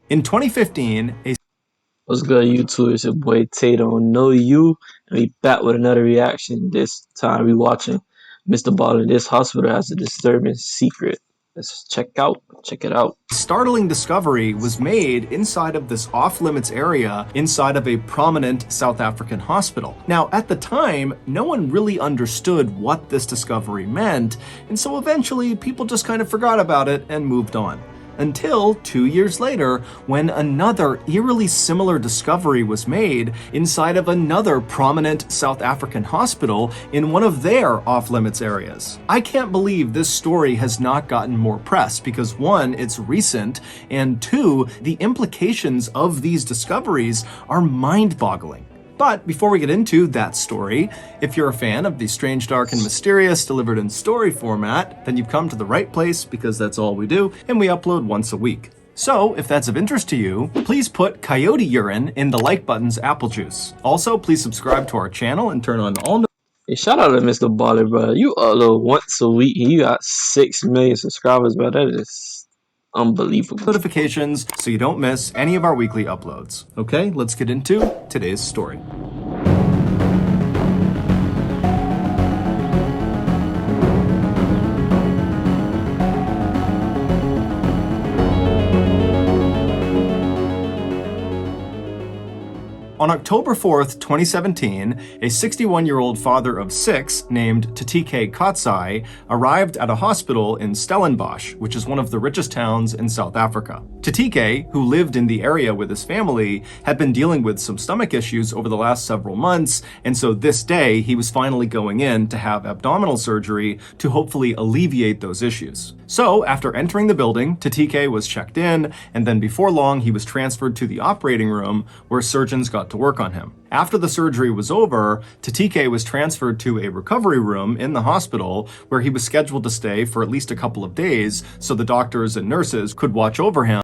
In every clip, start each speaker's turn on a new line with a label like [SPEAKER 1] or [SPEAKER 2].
[SPEAKER 1] In 2015, a
[SPEAKER 2] What's good, YouTube? It's your boy Tato. Know you, and we back with another reaction. This time we watching Mr. Ball in this hospital has a disturbing secret. Let's check it out.
[SPEAKER 1] startling discovery was made inside of this off-limits area inside of a prominent South African hospital. Now, at the time, no one really understood what this discovery meant, and so eventually people just kind of forgot about it and moved on. Until 2 years later, when another eerily similar discovery was made inside of another prominent South African hospital in one of their off-limits areas. I can't believe this story has not gotten more press because one, it's recent, and two, the implications of these discoveries are mind-boggling. But before we get into that story, if you're a fan of the strange, dark, and mysterious delivered in story format, then you've come to the right place because that's all we do, and we upload once a week. So, if that's of interest to you, please put coyote urine in the like button's apple juice. Also, please subscribe to our channel and turn on all
[SPEAKER 2] Hey, shout out to Mr. Baller, bro. You upload once a week and you got 6 million subscribers, bro. That is unbelievable.
[SPEAKER 1] notifications so you don't miss any of our weekly uploads. Okay, let's get into today's story. On October 4th, 2017, a 61-year-old father of 6 named Tatike Katsai arrived at a hospital in Stellenbosch, which is one of the richest towns in South Africa. Tatike, who lived in the area with his family, had been dealing with some stomach issues over the last several months, and so this day he was finally going in to have abdominal surgery to hopefully alleviate those issues. So, after entering the building, Tatike was checked in, and then before long he was transferred to the operating room where surgeons got to work on him. After the surgery was over, Tatike was transferred to a recovery room in the hospital where he was scheduled to stay for at least a couple of days so the doctors and nurses could watch over him.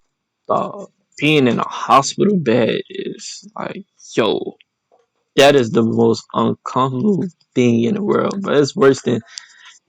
[SPEAKER 2] Being in a hospital bed is like, yo, that is the most uncomfortable thing in the world. But it's worse than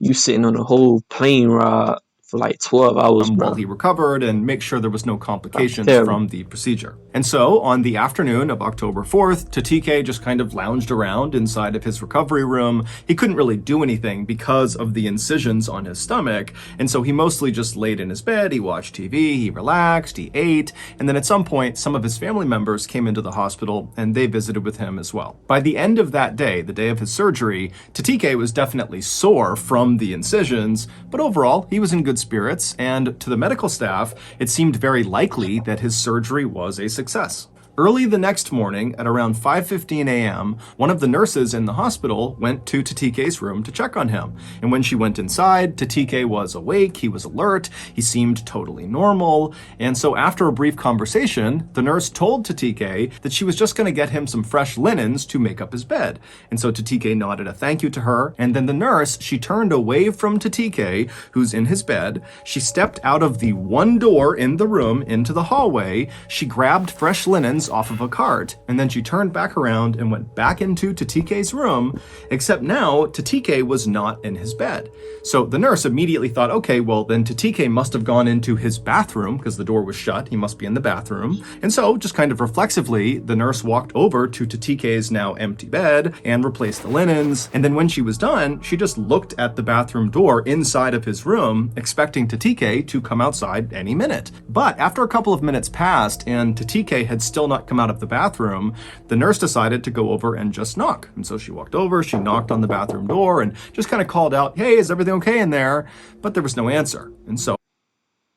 [SPEAKER 2] you sitting on a whole plane ride for like 12 hours, bro.
[SPEAKER 1] While he recovered and make sure there was no complications
[SPEAKER 2] Terrible.
[SPEAKER 1] from the procedure. And so, on the afternoon of October 4th, Tatike just kind of lounged around inside of his recovery room. He couldn't really do anything because of the incisions on his stomach, and so he mostly just laid in his bed, he watched TV, he relaxed, he ate, and then at some point, some of his family members came into the hospital and they visited with him as well. By the end of that day, the day of his surgery, Tatike was definitely sore from the incisions, but overall, he was in good spirits, and to the medical staff, it seemed very likely that his surgery was a success. Early the next morning, at around 5:15 a.m., one of the nurses in the hospital went to Tatike's room to check on him. And when she went inside, Tatike was awake, he was alert, he seemed totally normal. And so after a brief conversation, the nurse told Tatike that she was just going to get him some fresh linens to make up his bed. And so Tatike nodded a thank you to her, and then the nurse, she turned away from Tatike, who's in his bed. She stepped out of the one door in the room into the hallway. She grabbed fresh linens off of a cart, and then she turned back around and went back into Tatike's room, except now Tatike was not in his bed. So the nurse immediately thought, okay, well then Tatike must have gone into his bathroom because the door was shut, he must be in the bathroom. And so, just kind of reflexively, the nurse walked over to Tatike's now empty bed and replaced the linens, and then when she was done, she just looked at the bathroom door inside of his room, expecting Tatike to come outside any minute. But after a couple of minutes passed and Tatike had still not come out of the bathroom, the nurse decided to go over and just knock. And so she walked over, she knocked on the bathroom door and just kind of called out, hey, is everything okay in there? But there was no answer. And so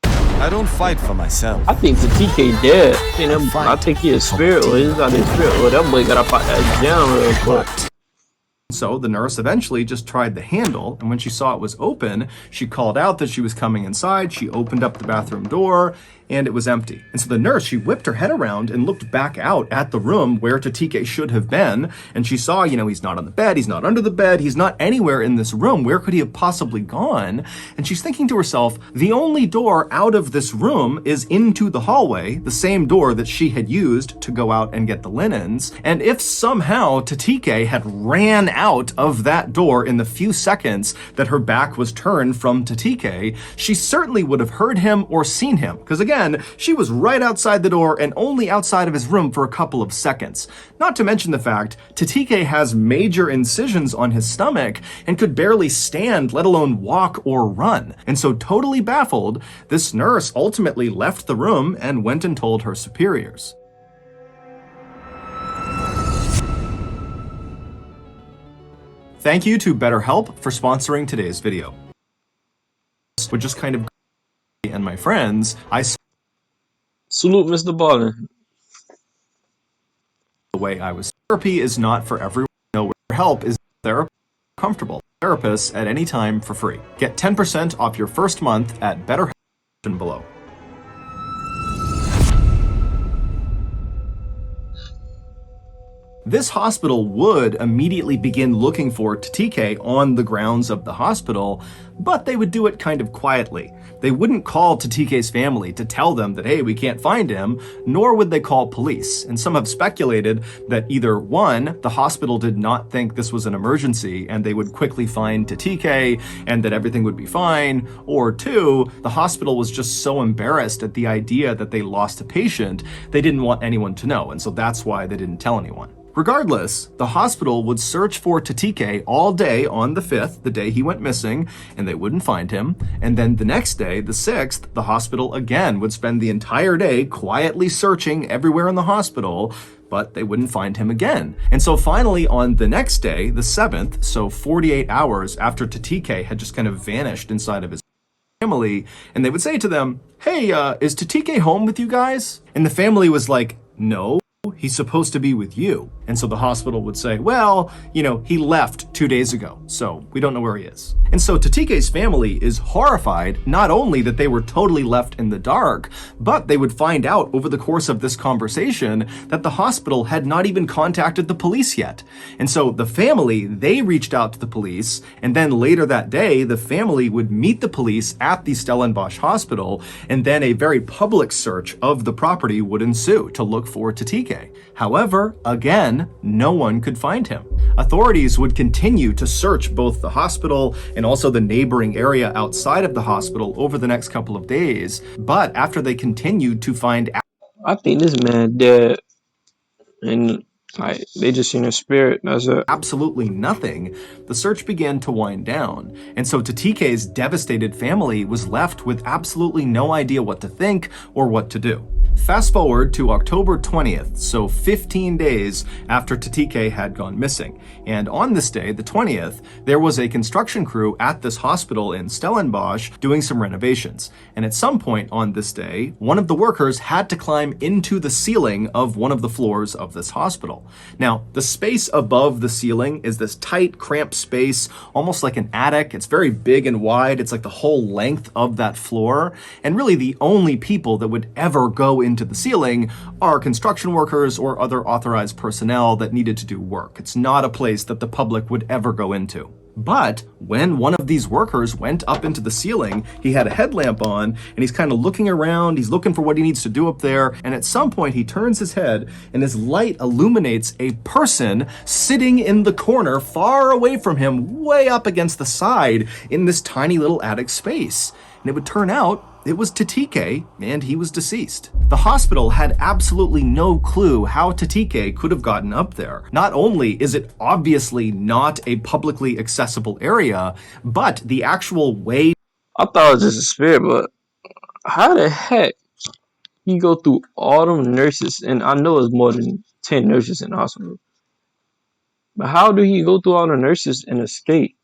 [SPEAKER 3] I don't fight for myself.
[SPEAKER 2] I think the TK dead. I think he is spirit, or he's got his spirit. Or that boy got up out that jam real quick.
[SPEAKER 1] So the nurse eventually just tried the handle, and when she saw it was open, she called out that she was coming inside. She opened up the bathroom door, and it was empty. And so the nurse, she whipped her head around and looked back out at the room where Tatike should have been, and she saw, he's not on the bed, he's not under the bed, he's not anywhere in this room. Where could he have possibly gone? And she's thinking to herself, the only door out of this room is into the hallway, the same door that she had used to go out and get the linens. And if somehow Tatike had ran out of that door in the few seconds that her back was turned from Tatike, she certainly would have heard him or seen him. Because again, again, she was right outside the door and only outside of his room for a couple of seconds. Not to mention the fact, Tatike has major incisions on his stomach and could barely stand, let alone walk or run. And so totally baffled, this nurse ultimately left the room and went and told her superiors. Thank you to BetterHelp for sponsoring today's video. Would just kind of and my friends, I
[SPEAKER 2] Salute, Mr. Ballin.
[SPEAKER 1] the way I was. Therapy is not for everyone. No, help is therapy comfortable. Therapists at any time for free. Get 10% off your first month at BetterHelp below. This hospital would immediately begin looking for Tatike on the grounds of the hospital, but they would do it kind of quietly. They wouldn't call Tatike's family to tell them that, hey, we can't find him, nor would they call police. And some have speculated that either one, the hospital did not think this was an emergency and they would quickly find Tatike and that everything would be fine, or two, the hospital was just so embarrassed at the idea that they lost a patient, they didn't want anyone to know, and so that's why they didn't tell anyone. Regardless, the hospital would search for Tatike all day on the 5th, the day he went missing, and they wouldn't find him. And then the next day, the 6th, the hospital again would spend the entire day quietly searching everywhere in the hospital, but they wouldn't find him again. And so finally on the next day, the 7th, so 48 hours after Tatike had just kind of vanished inside of his family, and they would say to them, hey, is Tatike home with you guys? And the family was like, no. He's supposed to be with you. And so the hospital would say, well, he left 2 days ago, so we don't know where he is. And so Tatike's family is horrified, not only that they were totally left in the dark, but they would find out over the course of this conversation that the hospital had not even contacted the police yet. And so the family, they reached out to the police, and then later that day, the family would meet the police at the Stellenbosch hospital, and then a very public search of the property would ensue to look for Tatike. However, again, no one could find him. Authorities would continue to search both the hospital and also the neighboring area outside of the hospital over the next couple of days, but after they continued to find
[SPEAKER 2] I think this man dead, and they just seen a spirit. That's it.
[SPEAKER 1] absolutely nothing, the search began to wind down. And so Tatike's devastated family was left with absolutely no idea what to think or what to do. Fast forward to October 20th, so 15 days after Tatike had gone missing. And on this day, the 20th, there was a construction crew at this hospital in Stellenbosch doing some renovations. And at some point on this day, one of the workers had to climb into the ceiling of one of the floors of this hospital. Now, the space above the ceiling is this tight, cramped space, almost like an attic. It's very big and wide. It's like the whole length of that floor. And really the only people that would ever go into the ceiling are construction workers or other authorized personnel that needed to do work. It's not a place that the public would ever go into. But when one of these workers went up into the ceiling, he had a headlamp on and he's kind of looking around, he's looking for what he needs to do up there, and at some point he turns his head and his light illuminates a person sitting in the corner far away from him, way up against the side in this tiny little attic space. And it would turn out it was Tatike, and he was deceased. The hospital had absolutely no clue how Tatike could have gotten up there. Not only is it obviously not a publicly accessible area, but the actual way
[SPEAKER 2] I thought it was just a spirit, but how the heck you go through all them nurses? And I know it's more than 10 nurses in the hospital. But how do you go through all the nurses and escape?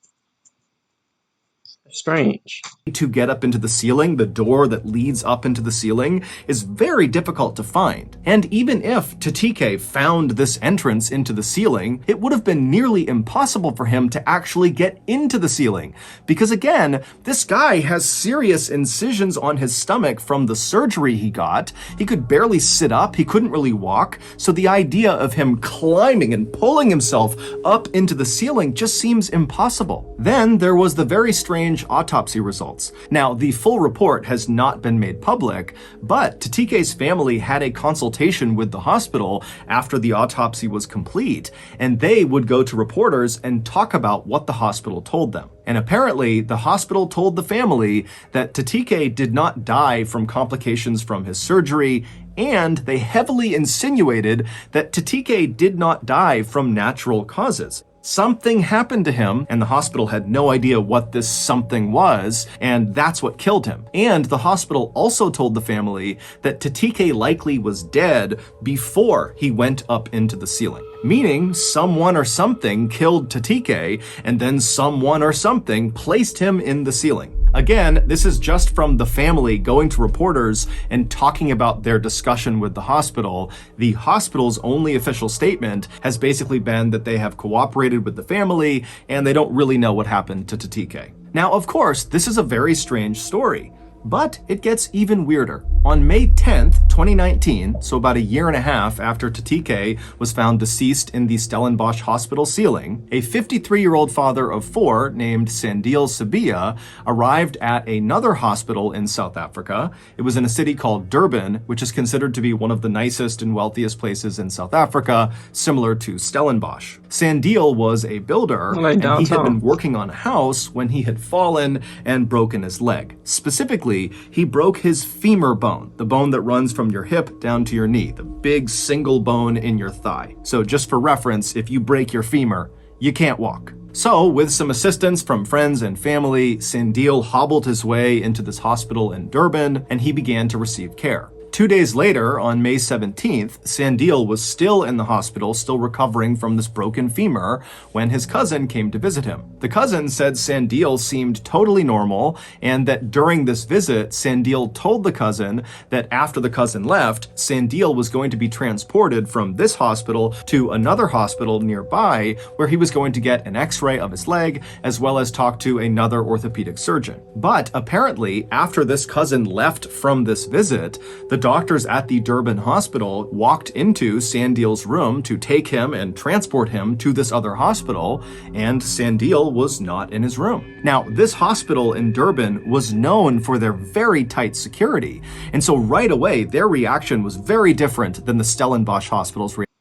[SPEAKER 2] Strange.
[SPEAKER 1] to get up into the ceiling, the door that leads up into the ceiling, is very difficult to find. And even if Tatike found this entrance into the ceiling, it would have been nearly impossible for him to actually get into the ceiling. Because again, this guy has serious incisions on his stomach from the surgery he got. He could barely sit up, he couldn't really walk, so the idea of him climbing and pulling himself up into the ceiling just seems impossible. Then there was the very strange strange autopsy results. Now, the full report has not been made public, but Tatike's family had a consultation with the hospital after the autopsy was complete, and they would go to reporters and talk about what the hospital told them. And apparently, the hospital told the family that Tatike did not die from complications from his surgery, and they heavily insinuated that Tatike did not die from natural causes. Something happened to him, and the hospital had no idea what this something was, and that's what killed him. And the hospital also told the family that Tatike likely was dead before he went up into the ceiling. Meaning, someone or something killed Tatike, and then someone or something placed him in the ceiling. Again, this is just from the family going to reporters and talking about their discussion with the hospital. The hospital's only official statement has basically been that they have cooperated with the family and they don't really know what happened to Tatike. Now, of course, this is a very strange story, but it gets even weirder. On May 10th, 2019, so about a year and a half after Tatike was found deceased in the Stellenbosch hospital ceiling, a 53-year-old father of 4 named Sandile Sibiya arrived at another hospital in South Africa. It was in a city called Durban, which is considered to be one of the nicest and wealthiest places in South Africa, similar to Stellenbosch. Sandile was a builder, and he had been working on a house when he had fallen and broken his leg. Specifically, he broke his femur bone, the bone that runs from your hip down to your knee, the big single bone in your thigh. So just for reference, if you break your femur, you can't walk. So, with some assistance from friends and family, Sandile hobbled his way into this hospital in Durban, and he began to receive care. 2 days later, on May 17th, Sandile was still in the hospital, still recovering from this broken femur, when his cousin came to visit him. The cousin said Sandile seemed totally normal, and that during this visit, Sandile told the cousin that after the cousin left, Sandile was going to be transported from this hospital to another hospital nearby, where he was going to get an x-ray of his leg, as well as talk to another orthopedic surgeon. But apparently, after this cousin left from this visit, the doctors at the Durban hospital walked into Sandile's room to take him and transport him to this other hospital, and Sandile was not in his room. Now, this hospital in Durban was known for their very tight security, and so right away, their reaction was very different than the Stellenbosch hospital's reaction.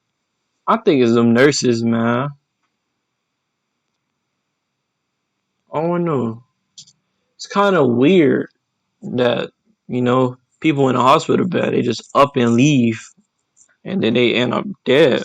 [SPEAKER 2] I think it's them nurses, man. I don't know. It's kind of weird that, people in a hospital bed, they just up and leave, and then they end up dead.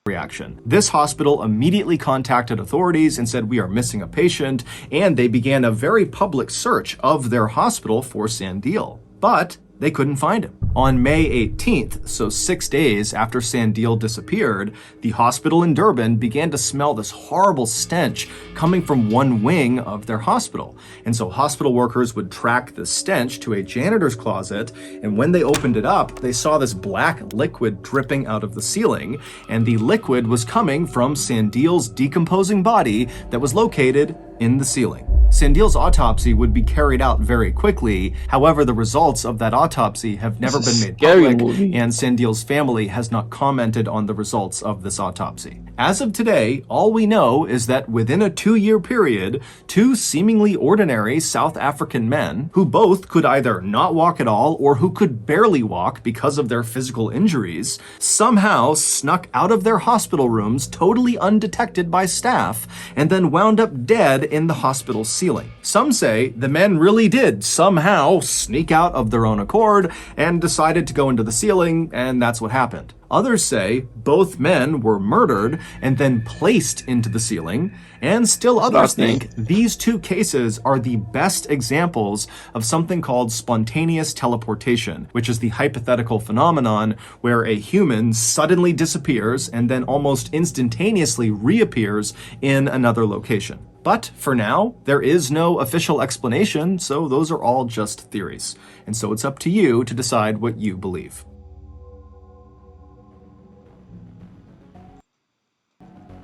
[SPEAKER 1] Reaction. This hospital immediately contacted authorities and said, "We are missing a patient," and they began a very public search of their hospital for Sandile. But they couldn't find him. On May 18th, so 6 days after Sandile disappeared, the hospital in Durban began to smell this horrible stench coming from one wing of their hospital. And so hospital workers would track the stench to a janitor's closet, and when they opened it up, they saw this black liquid dripping out of the ceiling, and the liquid was coming from Sandile's decomposing body that was located in the ceiling. Sandile's autopsy would be carried out very quickly. However, the results of that autopsy have never been made public, and Sandile's family has not commented on the results of this autopsy. As of today, all we know is that within a 2-year period, 2 seemingly ordinary South African men, who both could either not walk at all or who could barely walk because of their physical injuries, somehow snuck out of their hospital rooms totally undetected by staff, and then wound up dead in the hospital ceiling. Some say the men really did somehow sneak out of their own accord and decided to go into the ceiling, and that's what happened. Others say both men were murdered and then placed into the ceiling, and still others think these 2 cases are the best examples of something called spontaneous teleportation, which is the hypothetical phenomenon where a human suddenly disappears and then almost instantaneously reappears in another location. But for now, there is no official explanation, so those are all just theories. And so it's up to you to decide what you believe.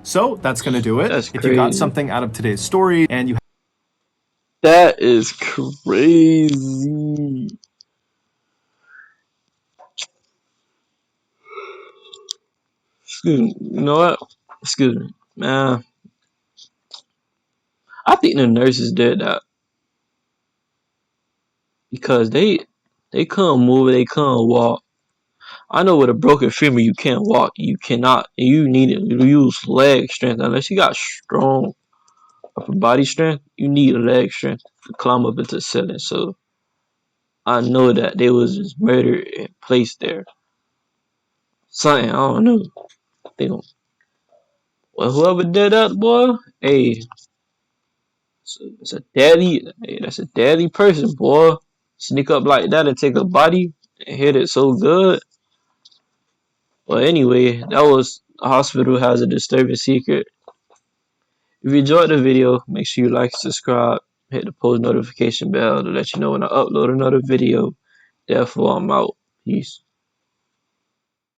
[SPEAKER 1] So that's going to do it.
[SPEAKER 2] That's
[SPEAKER 1] if you got
[SPEAKER 2] crazy.
[SPEAKER 1] something out of today's story and you
[SPEAKER 2] That is crazy. Excuse me. You know what? Excuse me. Man, I think the nurses did that because they couldn't move, they couldn't walk. I know with a broken femur you can't walk, you cannot, you need to use leg strength unless you got strong upper body strength. You need leg strength to climb up into the ceiling. So I know that they was just murdered and placed there. Something I don't know. They don't. Well, whoever did that, boy, hey, it's a daddy. Hey, that's a daddy person, boy. Sneak up like that and take a body and hit it so good. Well, anyway, that was a hospital has a disturbing secret. If you enjoyed the video, make sure you like, subscribe, hit the post notification bell to let you know when I upload another video. Therefore, I'm out. Peace.